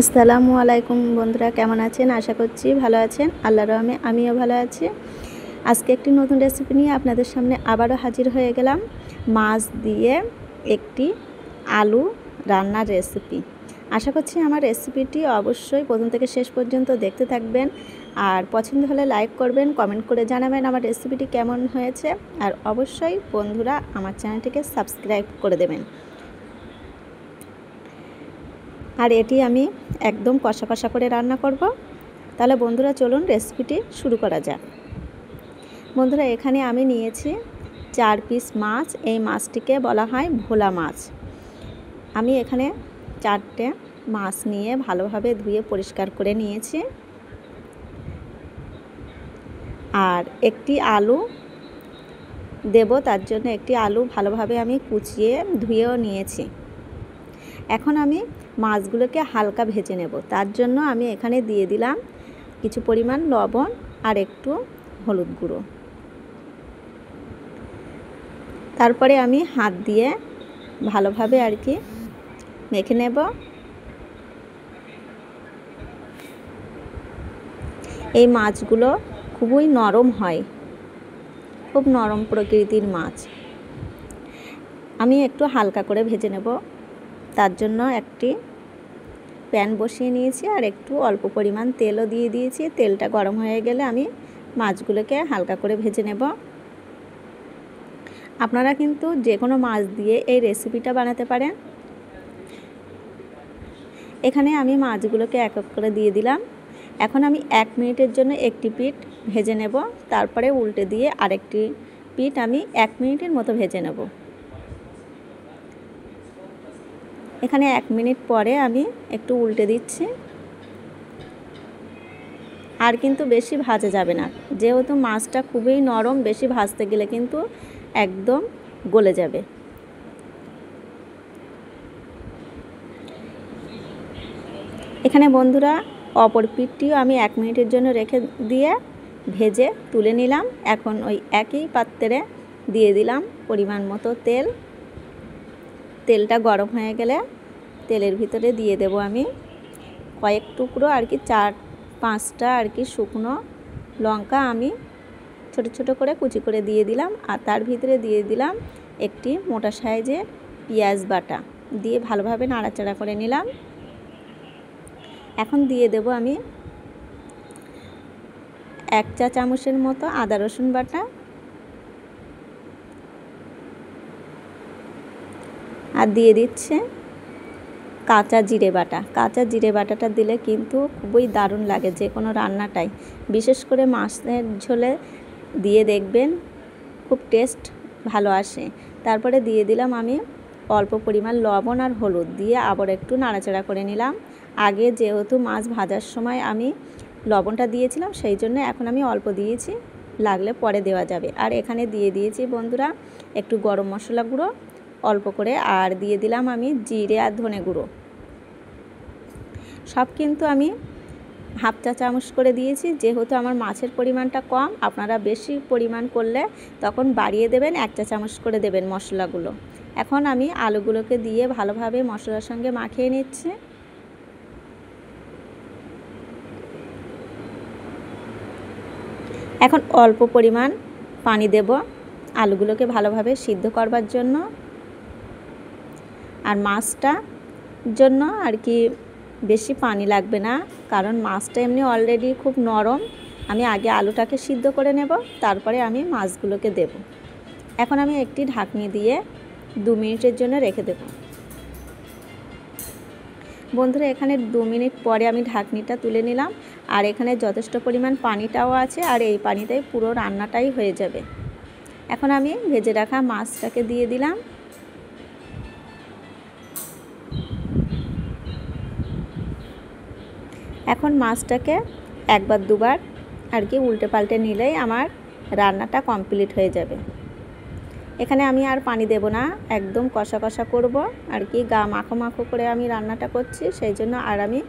আসসালামু আলাইকুম বন্ধুরা, কেমন আছেন? আশা করছি ভালো আছেন। আল্লাহর রহমে আমিও ভালো আছি। আজকে একটি নতুন রেসিপি নিয়ে আপনাদের সামনে আবারও হাজির হয়ে গেলাম। মাছ দিয়ে একটি আলু রান্নার রেসিপি। আশা করছি আমার রেসিপিটি অবশ্যই প্রথম থেকে শেষ পর্যন্ত দেখতে থাকবেন। আর পছন্দ হলে লাইক করবেন, কমেন্ট করে জানাবেন আমার রেসিপিটি কেমন হয়েছে। আর অবশ্যই বন্ধুরা আমার চ্যানেলটিকে সাবস্ক্রাইব করে দেবেন। আর এটি আমি একদম কষা কষা করে রান্না করব। তাহলে বন্ধুরা চলুন রেসিপিটি শুরু করা যাক। বন্ধুরা এখানে আমি নিয়েছি 4 পিস মাছ। এই মাছটিকে বলা হয় ভোলা মাছ। আমি এখানে 4টে মাছ নিয়ে ভালোভাবে ধুয়ে পরিষ্কার করে নিয়েছি। আর একটি আলু দেব, তার জন্য একটি আলু ভালোভাবে আমি কুচিয়ে ধুয়েও নিয়েছি। এখন আমি মাছগুলোকে হালকা ভেজে নেব। তার জন্য আমি এখানে দিয়ে দিলাম কিছু পরিমাণ লবণ আর একটু হলুদ গুঁড়ো। তারপরে আমি হাত দিয়ে ভালোভাবে মেখে নেব। এই মাছগুলো খুবই নরম হয়, খুব নরম প্রকৃতির মাছ। আমি একটু হালকা করে ভেজে নেব। তার জন্য একটি প্যান বসিয়ে নিয়েছি আর একটু অল্প পরিমাণ তেলও দিয়ে দিয়েছি। তেলটা গরম হয়ে গেলে আমি মাছগুলোকে হালকা করে ভেজে নেব। আপনারা কিন্তু যে কোনো মাছ দিয়ে এই রেসিপিটা বানাতে পারেন। এখানে আমি মাছগুলোকে এক এক করে দিয়ে দিলাম। এখন আমি 1 মিনিটের জন্য একটি পিঠ ভেজে নেব। তারপরে উল্টে দিয়ে আরেকটি পিঠ আমি 1 মিনিটের মতো ভেজে নেব। এখানে 1 মিনিট পরে আমি একটু উল্টে দিচ্ছি। আর কিন্তু বেশি ভাজা যাবে না, যেহেতু মাছটা খুবই নরম, বেশি ভাজতে গেলে কিন্তু একদম গলে যাবে। এখানে বন্ধুরা অপর পিঠটিও আমি 1 মিনিটের জন্য রেখে দিয়ে ভেজে তুলে নিলাম। এখন ওই একই পাত্রে দিয়ে দিলাম পরিমাণ মতো তেল। তেলটা গরম হয়ে গেলে তেলের ভিতরে দিয়ে দেব আমি কয়েক টুকরো 4-5টা শুকনো লঙ্কা আমি ছোট ছোট করে কুচি করে দিয়ে দিলাম। আর তার ভিতরে দিয়ে দিলাম একটি মোটা সাইজের পেঁয়াজ বাটা, দিয়ে ভালোভাবে নাড়াচাড়া করে নিলাম। এখন দিয়ে দেব আমি 1 চা চামচের মতো আদা রসুন বাটা, আর দিয়ে দিচ্ছে কাঁচা জিরে বাটা। কাঁচা জিরে বাটাটা দিলে কিন্তু খুবই দারুণ লাগে যে কোনো রান্নাটাই, বিশেষ করে মাছের ঝোলে দিয়ে দেখবেন খুব টেস্ট ভালো আসে। তারপরে দিয়ে দিলাম আমি অল্প পরিমাণ লবণ আর হলুদ, দিয়ে আবার একটু নাড়াচাড়া করে নিলাম। আগে যেহেতু মাছ ভাজার সময় আমি লবণটা দিয়েছিলাম, সেই জন্য এখন আমি অল্প দিয়েছি, লাগলে পরে দেওয়া যাবে। আর এখানে দিয়ে দিয়েছি বন্ধুরা একটু গরম মশলা গুঁড়ো অল্প করে, আর দিয়ে দিলাম আমি জিরে আর ধনে গুঁড়ো। সব কিন্তু আমি হাফ চা চামচ করে দিয়েছি, যেহেতু আমার মাছের পরিমাণটা কম। আপনারা বেশি পরিমাণ করলে তখন বাড়িয়ে দেবেন, 1 চা চামচ করে দেবেন মশলাগুলো। এখন আমি আলুগুলোকে দিয়ে ভালোভাবে মশলার সঙ্গে মাখিয়ে নিচ্ছি। এখন অল্প পরিমাণ পানি দেব আলুগুলোকে ভালোভাবে সিদ্ধ করবার জন্য। আর মাছটা জন্য বেশি পানি লাগবে না, কারণ মাছটা এমনি অলরেডি খুব নরম। আমি আগে আলুটাকে সিদ্ধ করে নেব, তারপরে আমি মাছগুলোকে দেব। এখন আমি একটি ঢাকনি দিয়ে 2 মিনিটের জন্য রেখে দেব। বন্ধুরা এখানে 2 মিনিট পরে আমি ঢাকনিটা তুলে নিলাম। আর এখানে যথেষ্ট পরিমাণ পানিটাও আছে, আর এই পানিতেই পুরো রান্নাটাই হয়ে যাবে। এখন আমি ভেজে রাখা মাছটাকে দিয়ে দিলাম। এখন মাছটাকে একবার দুবার উল্টে পাল্টে নিলেই আমার রান্নাটা কমপ্লিট হয়ে যাবে। এখানে আমি আর পানি দেব না, একদম কষা কষা করব গা মাখো মাখো করে আমি রান্নাটা করছি, সেই জন্য আর আমি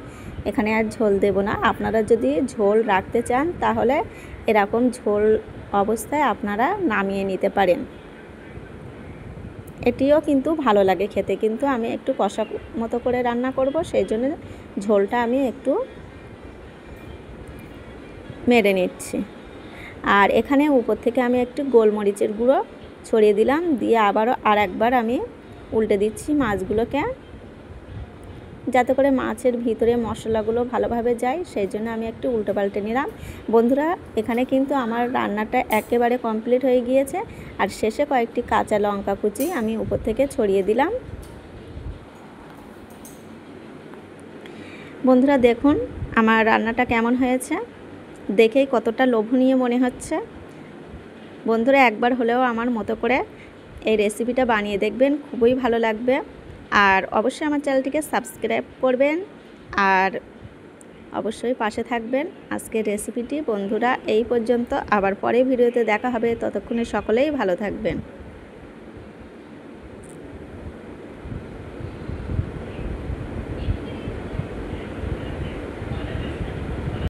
এখানে আর ঝোল দেব না। আপনারা যদি ঝোল রাখতে চান তাহলে এরকম ঝোল অবস্থায় আপনারা নামিয়ে নিতে পারেন। এটিও কিন্তু ভালো লাগে খেতে, কিন্তু আমি একটু কষা মতো করে রান্না করব, সেই জন্য ঝোলটা আমি একটু মেরে নিচ্ছি। আর এখানে উপর থেকে আমি একটু গোলমরিচের গুঁড়ো ছড়িয়ে দিলাম, দিয়ে আবারও আরেকবার আমি উল্টে দিচ্ছি মাছগুলোকে, যাতে করে মাছের ভিতরে মশলাগুলো ভালোভাবে যায়, সেই জন্য আমি একটু উল্টো পাল্টে নিলাম। বন্ধুরা, এখানে কিন্তু আমার রান্নাটা একেবারে কমপ্লিট হয়ে গিয়েছে। আর শেষে কয়েকটি কাঁচা লঙ্কা কুচি আমি উপর থেকে ছড়িয়ে দিলাম। বন্ধুরা দেখুন আমার রান্নাটা কেমন হয়েছে, দেখেই কতটা লোভনীয় মনে হচ্ছে। বন্ধুরা একবার হলেও আমার মতো করে এই রেসিপিটা বানিয়ে দেখবেন, খুবই ভালো লাগবে। আর অবশ্যই আমার চ্যানেলটিকে সাবস্ক্রাইব করবেন আর অবশ্যই পাশে থাকবেন। আজকের রেসিপিটি বন্ধুরা এই পর্যন্ত, আবার পরে ভিডিওতে দেখা হবে। ততক্ষণে সকলেই ভালো থাকবেন।